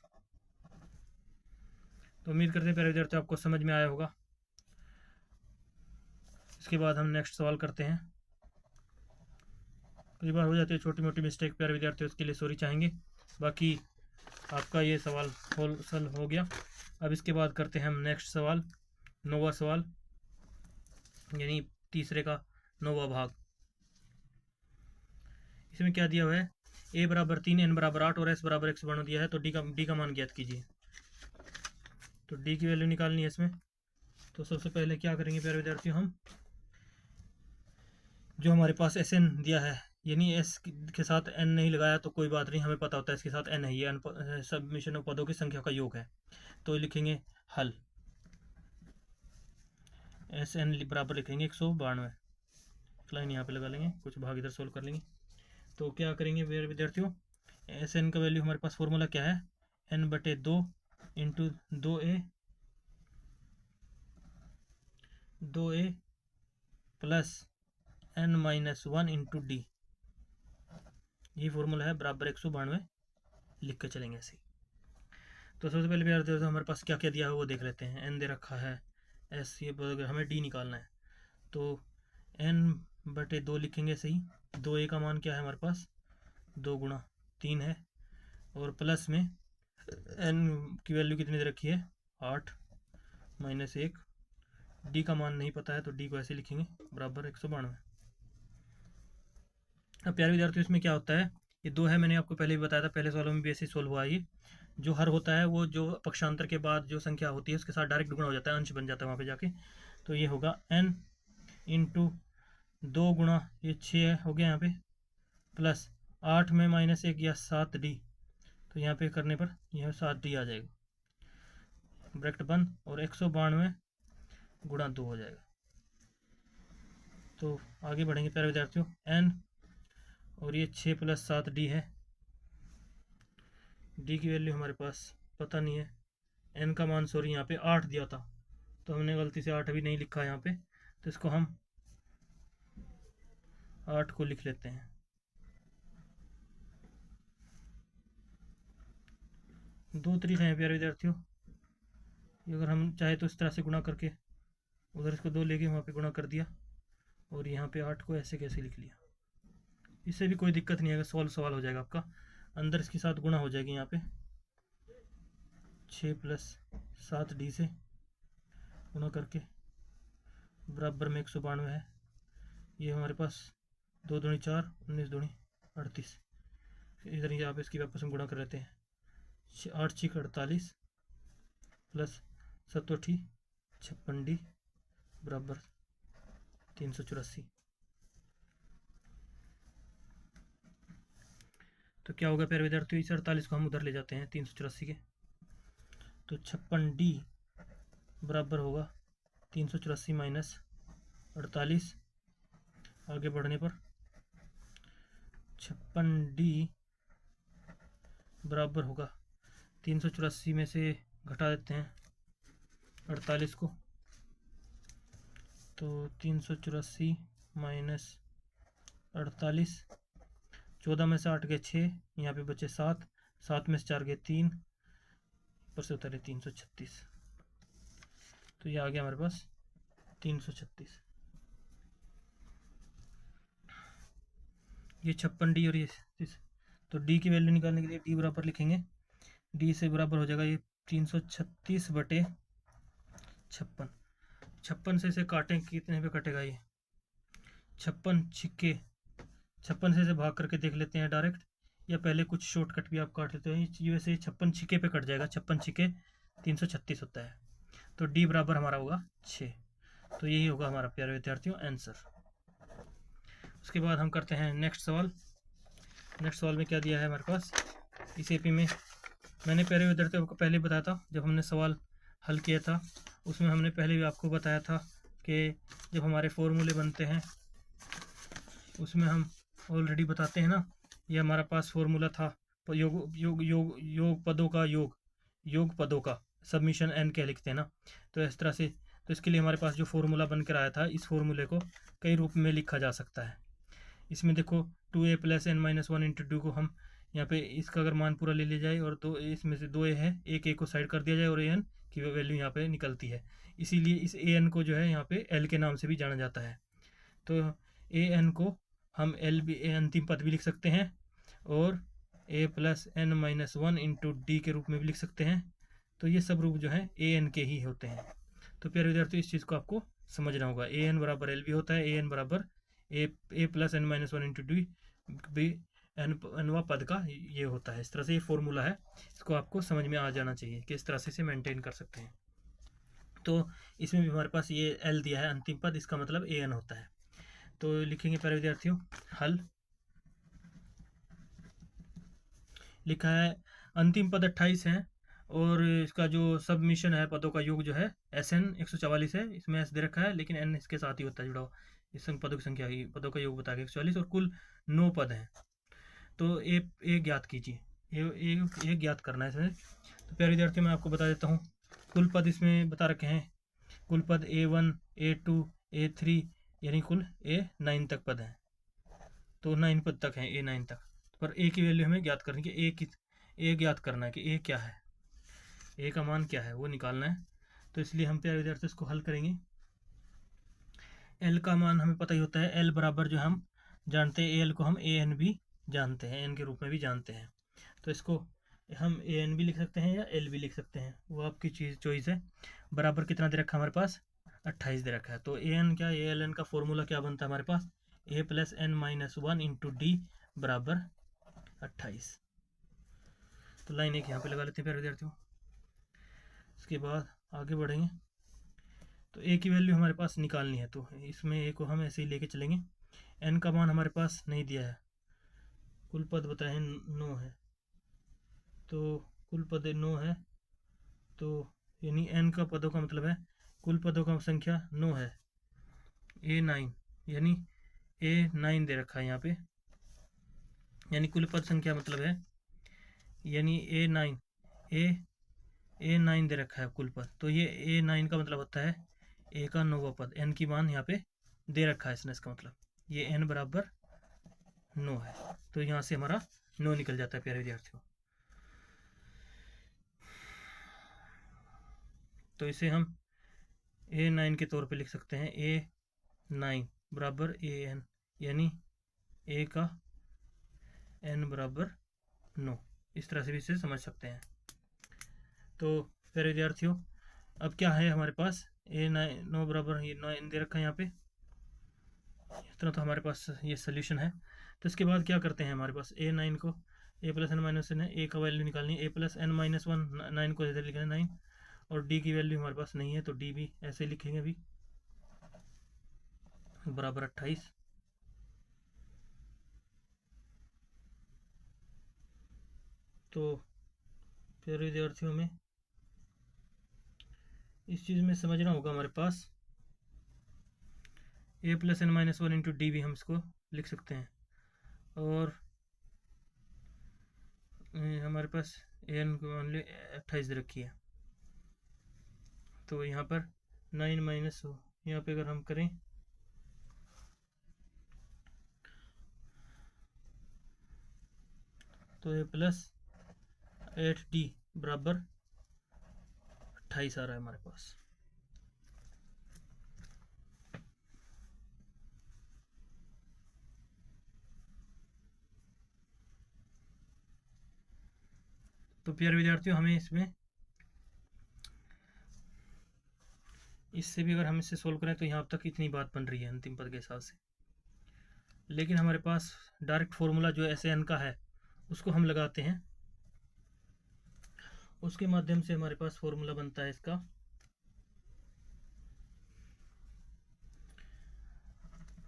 तो उम्मीद करते हैं प्यारे विद्यार्थियों आपको समझ में आया होगा। इसके बाद हम नेक्स्ट सवाल करते हैं। कई बार हो जाती है छोटी मोटी मिस्टेक प्यारे विद्यार्थियों, उसके लिए सॉरी चाहेंगे। बाकी आपका ये सवाल सल हो गया। अब इसके बाद करते हैं हम नेक्स्ट सवाल, 9वां सवाल, यानी तीसरे का 9वां भाग। इसमें क्या दिया हुआ है, ए बराबर 3, एन बराबर 8 और एस बराबर 192 दिया है। तो डी का मान ज्ञात कीजिए। तो डी की वैल्यू निकालनी है इसमें। तो सबसे पहले क्या करेंगे प्यारे विद्यार्थियों, हम जो हमारे पास एस एन दिया है, यानी एस के साथ एन नहीं लगाया तो कोई बात नहीं, हमें पता होता है इसके साथ एन है, ये सबमिशन पदों की संख्या का योग है। तो लिखेंगे हल, एस एन बराबर लिखेंगे 192, लाइन यहाँ पे लगा लेंगे, कुछ भाग इधर सोल्व कर लेंगे। तो क्या करेंगे मेरे विद्यार्थियों, एस एन का वैल्यू हमारे पास फॉर्मूला क्या है, एन बटे 2 into 2a plus n minus 1 into d, ये फॉर्मूला है, बराबर 192 लिख के चलेंगे ऐसे। तो सबसे पहले विद्यार्थियों हमारे पास क्या क्या दिया है वो देख लेते हैं। एन दे रखा है, एस ये हमें डी निकालना है। तो एन बटे 2 लिखेंगे सही। 2a का मान क्या है हमारे पास, 2 गुणा 3 है, और प्लस में एन की वैल्यू कितनी दे रखी है, 8 माइनस 1। डी का मान नहीं पता है तो डी को ऐसे लिखेंगे, बराबर 192। अब प्यारे विद्यार्थियों इसमें क्या होता है, ये 2 है, मैंने आपको पहले भी बताया था, पहले सवालों में भी ऐसे सोल्व हुआ। ये जो हर होता है वो जो पक्षांतर के बाद जो संख्या होती है उसके साथ डायरेक्ट गुणा हो जाता है, अंश बन जाता है वहाँ पे जाके। तो ये होगा एन इंटू 2 गुणा ये 6 हो गया यहाँ पे, प्लस 8 में माइनस 1 या 7d, तो यहाँ पे करने पर यह 7d आ जाएगा, ब्रैकेट बंद, और 192 गुणा 2 हो जाएगा। तो आगे बढ़ेंगे प्यारे विद्यार्थियों, एन और ये 6 प्लस 7d है। डी की वैल्यू हमारे पास पता नहीं है, एन का मान सॉरी यहाँ पे 8 दिया था तो हमने गलती से 8 भी नहीं लिखा यहाँ पे, तो इसको हम 8 को लिख लेते हैं। दो तरीके हैं प्यारे विद्यार्थियों, अगर हम चाहे तो इस तरह से गुणा करके उधर इसको 2 लेके वहाँ पे गुणा कर दिया, और यहाँ पे 8 को ऐसे कैसे लिख लिया, इससे भी कोई दिक्कत नहीं है, सॉल्व सवाल हो जाएगा आपका। अंदर इसके साथ गुणा हो जाएगी, यहाँ पे 6 प्लस 7d से गुणा करके बराबर में 192 है। ये हमारे पास 2 दूनी 4, 19 दूनी 38, इधर यहाँ पे इसकी वापस हम गुणा कर लेते हैं, 8 6 48 प्लस 7 56d बराबर 384। तो क्या होगा प्यारे विद्यार्थियों, इस 48 को हम उधर ले जाते हैं 384 के, तो 56d बराबर होगा 384 माइनस 48। आगे बढ़ने पर 56d बराबर होगा 384 में से घटा देते हैं 48 को, तो 384 माइनस 48, 14 में से 8 गए 6, यहाँ पे बचे 7, 7 में से 4 गए 3, ऊपर से उतारे 336, तो ये आ गया हमारे पास 336। ये 56d और ये तो डी की वैल्यू निकालने के लिए डी बराबर लिखेंगे, डी से बराबर हो जाएगा ये 336 बटे 56। 56 से इसे काटें, कितने पे कटेगा ये, 56 से भाग करके देख लेते हैं डायरेक्ट, या पहले कुछ शॉर्टकट भी आप काट लेते हैं। वैसे 56 छिके पे कट जाएगा, 56 छिके 336 होता है, तो डी बराबर हमारा होगा 6। तो यही होगा हमारा प्यारे विद्यार्थियों आंसर। उसके बाद हम करते हैं नेक्स्ट सवाल। नेक्स्ट सवाल में क्या दिया है हमारे पास, इस एपी में मैंने प्यारे विद्यार्थियों को पहले बताया था, जब हमने सवाल हल किया था उसमें हमने पहले भी आपको बताया था कि जब हमारे फॉर्मूले बनते हैं उसमें हम ऑलरेडी बताते हैं ना, ये हमारा पास फॉर्मूला था योग पदों का योग पदों का सबमिशन एन के लिखते हैं ना, तो इस तरह से। तो इसके लिए हमारे पास जो फॉर्मूला बन कर आया था, इस फॉर्मूले को कई रूप में लिखा जा सकता है। इसमें देखो 2a plus n minus 1 into 2 को हम यहाँ पे इसका अगर मान पूरा ले लिया जाए और दो इसमें से 2a है, एक a को साइड कर दिया जाए और an की वैल्यू यहाँ पे निकलती है, इसीलिए इस an को जो है यहाँ पे l के नाम से भी जाना जाता है। तो an को हम l भी अंतिम पद भी लिख सकते हैं और a plus n minus 1 into D के रूप में भी लिख सकते हैं। तो ये सब रूप जो है an के ही होते हैं। तो प्यारे विद्यार्थियों इस चीज़ को आपको समझना होगा, an बराबर l भी होता है, an बराबर a plus n minus 1 into d भी nवा पद का ये होता है। इस तरह से ये फॉर्मूला है, इसको आपको समझ में आ जाना चाहिए कि इस तरह से इसे मेंटेन कर सकते हैं। तो इसमें भी हमारे पास ये एल दिया है अंतिम पद, इसका मतलब ए एन होता है। तो लिखेंगे प्यारे विद्यार्थियों, हल। लिखा है अंतिम पद 28 है और इसका जो सबमिशन है पदों का योग जो है एस एन 144 है, इसमें एस दे रखा है लेकिन एन इसके साथ ही होता है जुड़ा हुआ। इस पदों की संख्या पदों का योग बता के 144 और कुल 9 पद हैं। तो ए ज्ञात कीजिए, ए ज्ञात करना है इसमें। तो प्यारे विद्यार्थी मैं आपको बता देता हूँ, कुल पद इसमें बता रखे हैं। कुल पद A1 A2 A3 यानी कुल A9 तक पद हैं। तो 9 पद तक हैं, A9 तक। पर ए की वैल्यू हमें ज्ञात करनी है कि ए ज्ञात करना है कि ए क्या है, ए का मान क्या है वो निकालना है। तो इसलिए हम प्यारे विद्यार्थी इसको हल करेंगे। एल का मान हमें पता ही होता है, एल बराबर जो हम जानते हैं एल को हम ए एन भी जानते हैं, एन के रूप में भी जानते हैं। तो इसको हम ए एन भी लिख सकते हैं या एल भी लिख सकते हैं, वो आपकी चीज़ चॉइस है। बराबर कितना दे रखा है हमारे पास, 28 दे रखा है। तो ए एन क्या, ए एल एन का फॉर्मूला क्या बनता है हमारे पास, a plus n minus 1 into d बराबर 28। तो लाइन एक यहाँ पे लगा लेते हैं प्यारे विद्यार्थियों। इसके बाद आगे बढ़ेंगे। तो ए की वैल्यू हमारे पास निकालनी है, तो इसमें ए को हम ऐसे ही लेके चलेंगे। एन का मान हमारे पास नहीं दिया है, कुल पद बताए 9 है, तो कुल पद 9 है, तो यानी एन का पदों का मतलब है कुल पदों का संख्या 9 है। A9 यानी A9 दे रखा है यहाँ पे, यानी कुल पद संख्या मतलब है, यानी A9 दे रखा है कुल पद। तो ये A9 का मतलब होता है ए का 9वां पद। एन की मान यहाँ पे दे रखा है इसने, इसका मतलब ये एन बराबर 9 है। तो यहाँ से हमारा 9 निकल जाता है प्यारे विद्यार्थियों। तो इसे हम A9 के तौर पे लिख सकते हैं, A9 बराबर AN, यानी ए का एन बराबर 9। इस तरह से भी इसे समझ सकते हैं। तो प्यारे विद्यार्थियों अब क्या है हमारे पास, A9 बराबर ये 9 दे रखा है यहाँ पे। इतना तो हमारे पास ये सोल्यूशन है। तो इसके बाद क्या करते हैं, हमारे पास A9 को ए प्लस एन माइनस एन है, ए का वैल्यू निकालनी है, ए प्लस एन माइनस 1, 9 को इधर लिखना है 9, और डी की वैल्यू हमारे पास नहीं है तो डी भी ऐसे लिखेंगे अभी बराबर 28। तो प्यारे विद्यार्थियों में इस चीज़ में समझना होगा, हमारे पास a plus n minus 1 into d भी हम इसको लिख सकते हैं, और हमारे पास एन को मान ली 28 रखी है। तो यहाँ पर 9 माइनस हो, यहाँ पे अगर हम करें तो ये प्लस 8D बराबर 28 आ रहा है हमारे पास। तो प्यारे विद्यार्थियों हमें इससे भी अगर हम इसे सोल्व करें तो यहाँ तक इतनी बात बन रही है अंतिम पद के हिसाब से। लेकिन हमारे पास डायरेक्ट फॉर्मूला जो एस एन का है उसको हम लगाते हैं, उसके माध्यम से हमारे पास फॉर्मूला बनता है इसका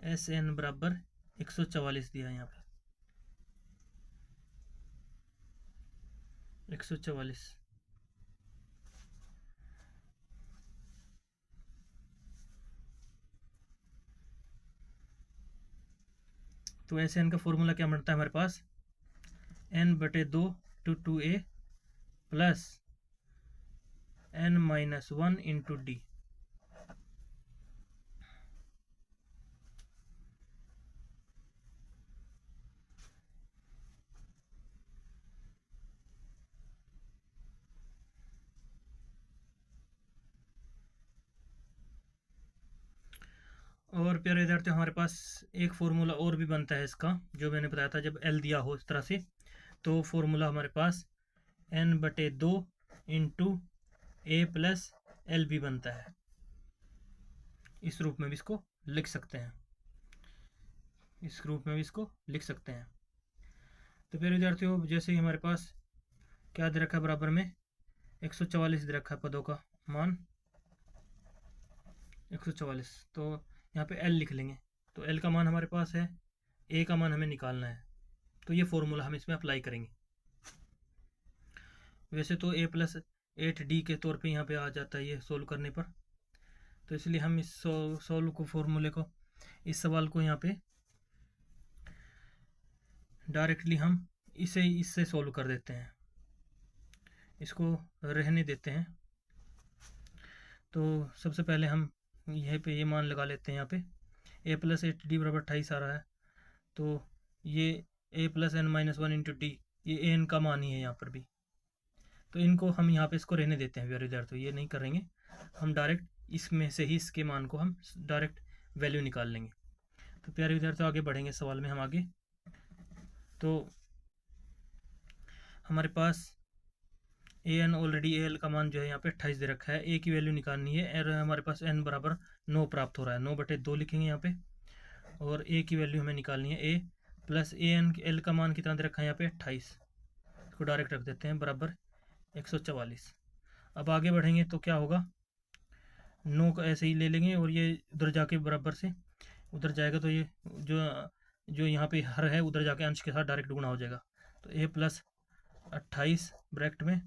एस एन बराबर 144 दिया है यहाँ पे 144। तो एस एन का फॉर्मूला क्या बनता है हमारे पास, n/2 to 2a plus n minus 1 into d. और प्यारे विद्यार्थियों हमारे पास एक फॉर्मूला और भी बनता है इसका, जो मैंने बताया था जब एल दिया हो इस तरह से, तो फॉर्मूला हमारे पास n/2 इंटू ए प्लस एल भी बनता है। इस रूप में भी इसको लिख सकते हैं। इस रूप में भी इसको लिख सकते हैं। तो फिर विद्यार्थियों जैसे ही हमारे पास क्या दे रखा है, बराबर में 144 दे रखा है पदों का मान 144, तो यहाँ पे एल लिख लेंगे। तो एल का मान हमारे पास है, ए का मान हमें निकालना है, तो ये फॉर्मूला हम इसमें अप्लाई करेंगे। वैसे तो ए प्लस 8d के तौर पे यहाँ पे आ जाता है ये सोल्व करने पर, तो इसलिए हम इस सोल्व को फॉर्मूले को, इस सवाल को यहाँ पे डायरेक्टली हम इससे सोल्व कर देते हैं, इसको रहने देते हैं। तो सबसे पहले हम यहीं पे ये मान लगा लेते हैं। यहाँ पे a प्लस 8d बराबर 28 आ रहा है, तो ये a plus n minus 1 into d, ये एन का मान ही है यहाँ पर भी, तो इनको हम यहाँ पे इसको रहने देते हैं प्यारे विद्यार्थियों, ये नहीं करेंगे हम, डायरेक्ट इसमें से ही इसके मान को हम डायरेक्ट वैल्यू निकाल लेंगे। तो प्यारे विद्यार्थियों आगे बढ़ेंगे सवाल में हम आगे। तो हमारे पास A N already, A L का मान जो है यहाँ पे 28 दे रखा है, ए की वैल्यू निकालनी है, और हमारे पास एन बराबर 9 प्राप्त हो रहा है, 9/2 लिखेंगे यहाँ पे, और ए की वैल्यू हमें निकालनी है, ए प्लस ए एन एल का मान कितना दे रखा है यहाँ पे 28, इसको डायरेक्ट रख देते हैं बराबर 144। अब आगे बढ़ेंगे तो क्या होगा, 9 का ऐसे ही ले लेंगे और ये उधर जाके बराबर से उधर जाएगा, तो ये जो जो यहाँ पे हर है उधर जाके अंश के साथ डायरेक्ट गुणा हो जाएगा। तो ए प्लस 28 ब्रैकेट में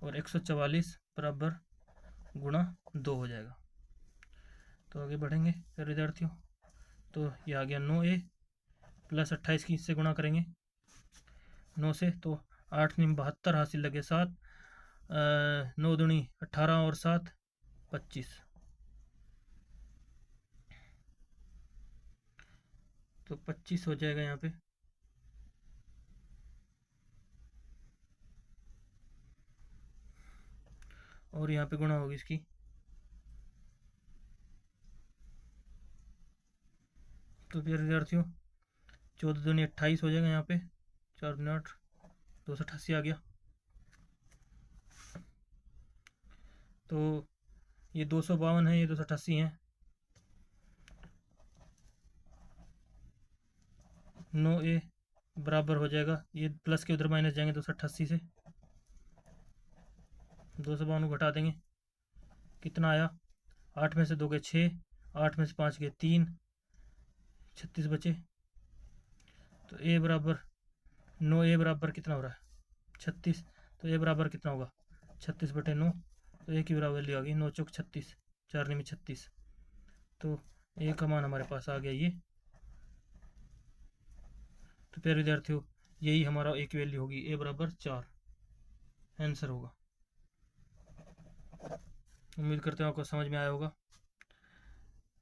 और 144 बराबर गुणा 2 हो जाएगा। तो आगे बढ़ेंगे फिर विद्यार्थियों, तो ये आ गया 9a प्लस 28 की इससे गुणा करेंगे 9 से, तो 8 में 72 हासिल लगे 7, 9 दूनी 18 और 7 25, तो 25 हो जाएगा यहाँ पे। और यहाँ पे गुणा होगी इसकी, तो फिर विद्यार्थियों 14 दूनी 28 हो जाएगा यहाँ पे, 4 दूनी 8, 288 आ गया। तो ये 252 है, ये 288 है, 9a बराबर हो जाएगा, ये प्लस के उधर माइनस जाएंगे 288 से, 252 घटा देंगे, कितना आया, 8 में से 2 गए 6, 8 में से 5 गए 3, 36 बचे। तो ए बराबर 9a बराबर कितना हो रहा है 36, तो ए बराबर कितना होगा 36/9, तो ए की बराबर वैल्यू आ गई 9 चौक 36, 4 में 36, तो ए का मान हमारे पास आ गया ये। तो प्यारे विद्यार्थियों यही हमारा ए की वैल्यू होगी, ए बराबर 4 आंसर होगा। उम्मीद करते हैं आपको समझ में आया होगा।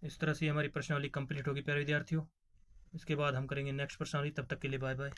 इस तरह से हमारी प्रश्नावली कंप्लीट होगी प्यारे विद्यार्थियों। इसके बाद हम करेंगे नेक्स्ट प्रश्नावली, तब तक के लिए बाय बाय।